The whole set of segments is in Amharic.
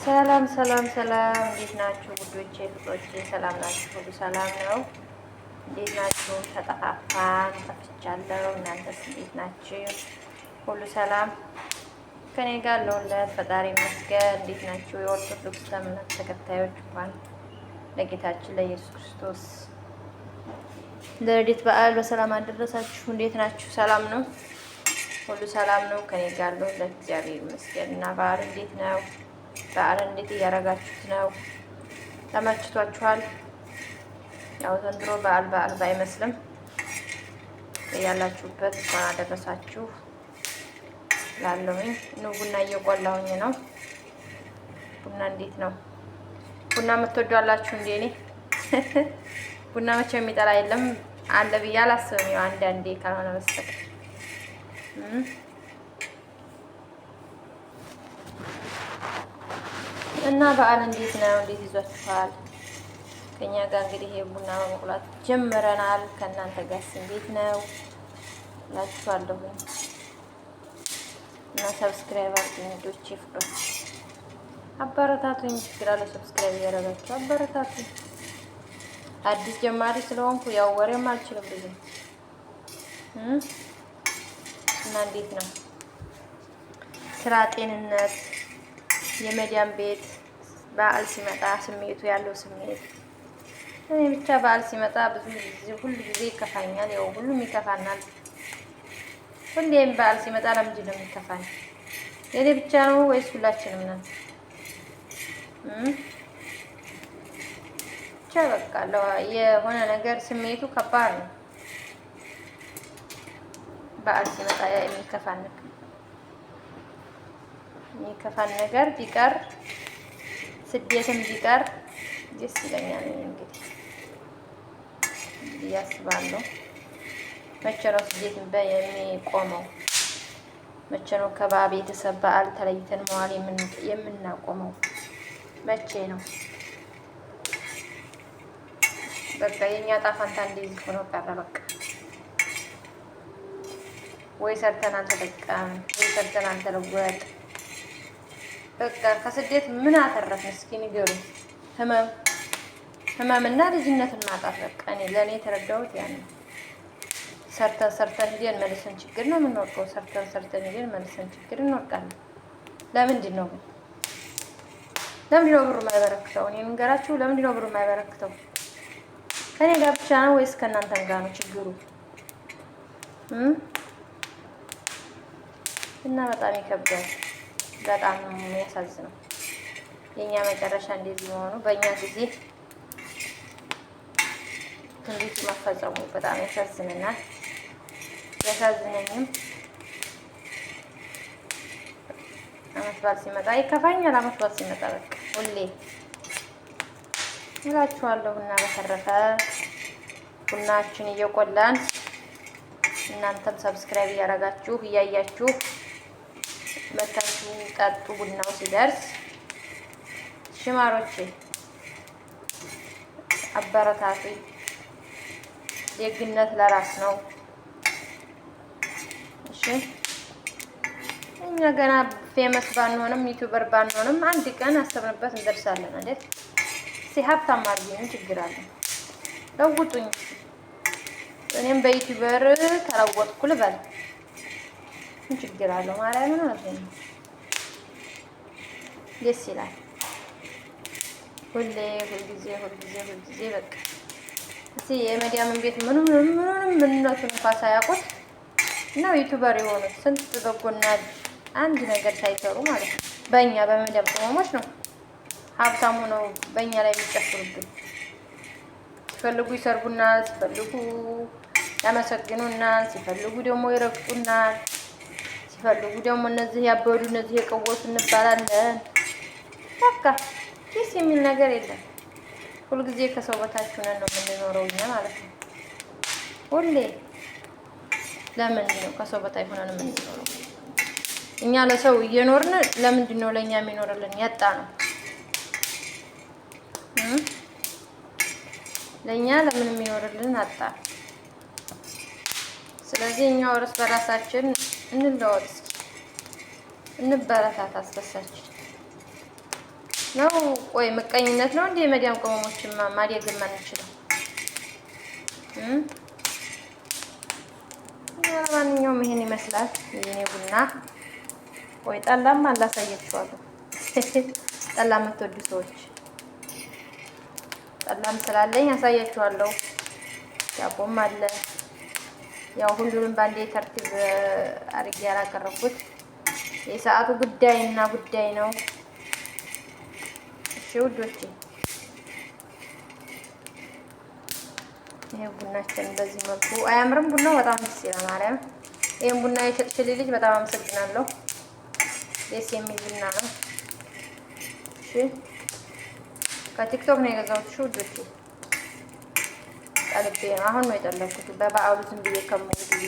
ሰላም ሰላም ሰላም፣ እንዴት ናችሁ ውዶቼ ፍቅሮቼ? ሰላም ናችሁ? ሁሉ ሰላም ነው? እንዴት ናችሁ? ተጠፋፋን፣ ጠፍቻለሁ። እናንተስ እንዴት ናችሁ? ሁሉ ሰላም ከኔ ጋር ለሁለት ፈጣሪ ይመስገን። እንዴት ናችሁ? የኦርቶዶክስ እምነት ተከታዮች እንኳን ለጌታችን ለኢየሱስ ክርስቶስ ለልደት በዓል በሰላም አደረሳችሁ። እንዴት ናችሁ? ሰላም ነው? ሁሉ ሰላም ነው? ከኔ ጋር ለሁለት እግዚአብሔር ይመስገን። እና በዓል እንዴት ነው? በዓል እንዴት እያደረጋችሁት ነው? ተመችቷችኋል? ያው ዘንድሮ በዓል ባይመስልም ያላችሁበት እንኳን አደረሳችሁ ላለሁኝ ነው። ቡና እየቆላሁኝ ነው። ቡና እንዴት ነው? ቡና የምትወዱ አላችሁ እንዴ? እኔ ቡና መቼም የሚጠላ የለም አለ ብዬ አላስብም። ያው አንዳንዴ ካልሆነ በስተቀር እና በዓል እንዴት ነው? እንዴት ይዟችኋል? ከኛ ጋር እንግዲህ የቡና መቁላት ጀምረናል። ከእናንተ ጋርስ እንዴት ነው እላችኋለሁኝ። እና ሰብስክራይብ አድርጉኝ ዶቼ ፍቅሮች፣ አበረታቱኝ። ችግር አለ ሰብስክራይብ እያደረጋችሁ አበረታቱኝ። አዲስ ጀማሪ ስለሆንኩ ያው ወሬም አልችልም ብዙ እና እንዴት ነው ስራ፣ ጤንነት፣ የመዲያም ቤት በዓል ሲመጣ ስሜቱ ያለው ስሜት እኔ ብቻ በዓል ሲመጣ ብዙ ጊዜ ሁሉ ጊዜ ይከፋኛል። ያው ሁሉም ይከፋናል። ሁሌም በዓል ሲመጣ ለምንድን ነው የሚከፋኝ? የኔ ብቻ ነው ወይስ ሁላችንም ነን? ብቻ በቃ የሆነ ነገር ስሜቱ ከባድ ነው። በዓል ሲመጣ የሚከፋን ነገር ቢቀር ስደትም ቢቀር ደስ ይለኛል። እንግዲህ ያስባለሁ መቼ ነው ስደት የሚቆመው? መቼ ነው ቤተሰብ በዓል ተለይተን መዋል የምናቆመው? መቼ ነው? በቃ የኛ ጣፋንታ እንደዚህ ሆኖ ቀረ። በቃ ወይ ሰርተን አልተጠቀምን፣ ወይ ሰርተን አልተለወጥ። በቃ ከስደት ምን አተረፍን? እስኪ ንገሩኝ። ህመምና ልጅነትን ማጣት። በቃ ለእኔ የተረዳሁት ያን ነው። ሰርተን ሄደን መልሰን ችግር ነው የምንወድቀው። ሰርተን ሄደን መልሰን ችግር እንወድቃለን። ለምንድን ነው ብሩ የማይበረክተው? እኔ ንገራችሁ፣ ለምንድን ነው ብሩ የማይበረክተው? ከኔ ጋር ብቻ ነው ወይስ ከእናንተም ጋር ነው ችግሩ? እና በጣም ይከብዳል። በጣም ነው የሚያሳዝነው የኛ መጨረሻ እንደዚህ መሆኑ። በእኛ ጊዜ ትንቢቱ መፈጸሙ በጣም ያሳዝነናል። ያሳዝነኝም። አመት በዓል ሲመጣ ይከፋኛል። አመት በዓል ሲመጣ በቃ ሁሌ እላችኋለሁ። እና በተረፈ ቡናችን እየቆላን እናንተም ሰብስክራይብ እያደረጋችሁ እያያችሁ መታችሁ ጠጡ። ቡናው ሲደርስ ሽማሮቼ አበረታቱ። ደግነት ለራስ ነው። እሺ እኛ ገና ፌመስ ባንሆንም ዩቲዩበር ባንሆንም አንድ ቀን አሰብንበት እንደርሳለን አይደል? ሀብታም አድርጉኝ፣ ችግር አለ? ለውጡኝ። እኔም በዩቲዩበር ተለወጥኩ ልበል፣ ምን ችግር አለው? ማርያምን ነው ደስ ይላል። ሁልጊዜ በቃ እስኪ የመዲያምን ቤት ምንም ምንነቱን እንኳን ሳያውቁት ነው ዩቲዩበር የሆኑት። ስንት በጎና አንድ ነገር ሳይሰሩ ማለት ነው። በእኛ በመዲያም ቅመሞች ነው ሀብታም ሆነው በእኛ ላይ የሚጨፍሩብን። ሲፈልጉ ይሰርቡናል፣ ሲፈልጉ ያመሰግኑናል፣ ሲፈልጉ ደግሞ ይረግጡናል፣ ሲፈልጉ ደግሞ እነዚህ ያበዱ እነዚህ የቀወሱ እንባላለን። በቃ ደስ የሚል ነገር የለም። ሁልጊዜ ከሰው በታች ሆነን ነው የምንኖረው እኛ ማለት ነው። ሁሌ ለምንድን ነው ከሰው በታች ሆነን የምንኖረው? እኛ ለሰው እየኖርን ለምንድን ነው ለእኛ የሚኖርልን? ያጣ ነው ለእኛ ለምን የሚኖርልን አጣ። ስለዚህ እኛው እርስ በራሳችን እንለወጥ፣ እንበረታታ አስበሳችን ነው። ቆይ ምቀኝነት ነው እንዴ? የመዲያም ቅመሞችማ ማደግ የማንችለው ማንኛውም ይሄን ይመስላል የኔ ቡና። ቆይ ጠላም አላሳያችኋለሁ። ጠላ የምትወዱ ሰዎች ጠላም ስላለኝ አሳያችኋለሁ። ዳቦም አለ። ያው ሁሉንም ባንዴ ተርቲብ አድርጌ ያላቀረብኩት የሰዓቱ ጉዳይና ጉዳይ ነው። እሺ ውዶቼ፣ ይሄ ቡናችን በዚህ መልኩ አያምርም? ቡናው በጣም ደስ ይላል። ማርያም ይሄን ቡና የሸጥሽልኝ ልጅ በጣም አመሰግናለሁ። ደስ የሚል ቡና ነው። እሺ ከቲክቶክ ነው የገዛሁት። እሺ ውዶቼ፣ ጠልቤ ነው አሁን ነው የጠለብኩት። በበዓሉ ዝም ብዬ ከምውል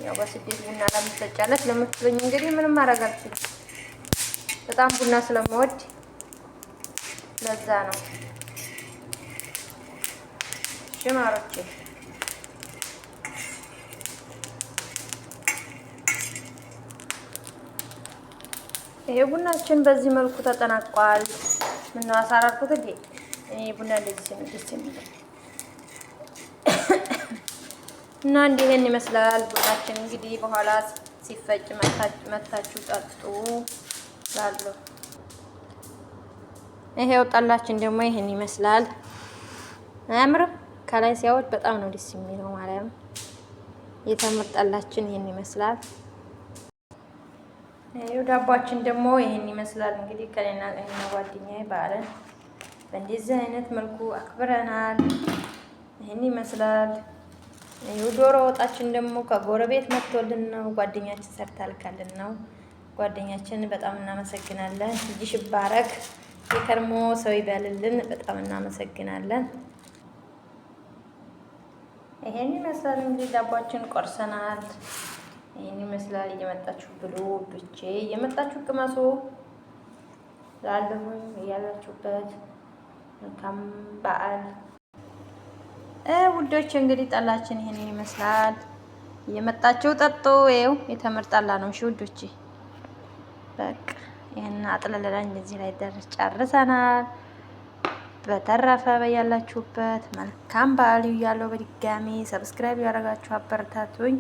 ያው በስደት ቡና ለምትጠጫለች ለምትሉኝ እንግዲህ ምንም ማድረግ አልችልም። በጣም ቡና ስለምወድ ለዛ ነው። እሺ ማሮቼ፣ ይሄ ቡናችን በዚህ መልኩ ተጠናቋል። ምነው አሳራርኩት እንዴ? እኔ ቡና እንደዚህ ሲሆን ደስ የሚለው እና እንዲህ ይሄን ይመስላል ቡናችን። እንግዲህ በኋላ ሲፈጭ መታችሁ ጠጡ ላለው። ይሄው ጠላችን ደግሞ ይሄን ይመስላል። አያምርም? ከላይ ሲያወድ በጣም ነው ደስ የሚለው። ማርያም የተምር ጠላችን ይሄን ይመስላል። ይሄው ዳቧችን ደግሞ ይሄን ይመስላል። እንግዲህ ከኔና ጓደኛዬ በዓልን በእንደዚህ አይነት መልኩ አክብረናል። ይሄን ይመስላል። ይሄው ዶሮ ወጣችን ደግሞ ከጎረቤት መጥቶልን ነው። ጓደኛችን ሰርታልካልን ነው። ጓደኛችን በጣም እናመሰግናለን። እጅሽ ይባረክ፣ የከርሞ ሰው ይበልልን። በጣም እናመሰግናለን። ይሄን ይመስላል እንግዲህ ዳቧችን ቆርሰናል። ይሄን ይመስላል። እየመጣችሁ ብሉ ብቻ እየመጣችሁ ቅመሱ ላለሁኝ እያላችሁበት መልካም በዓል ውዶች። እንግዲህ ጠላችን ይሄን ይመስላል። እየመጣችሁ ጠጡ። ይኸው የተምር ጠላ ነው። እሺ ውዶቼ፣ በቃ ይሄን አጥለለላኝ እዚህ ላይ ጨርሰናል። በተረፈ በያላችሁበት መልካም በዓል እያለሁ በድጋሚ ሰብስክራይብ ያደረጋችሁ አበረታቱኝ።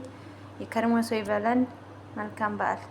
የከርሞ ሰው ይበለን። መልካም በዓል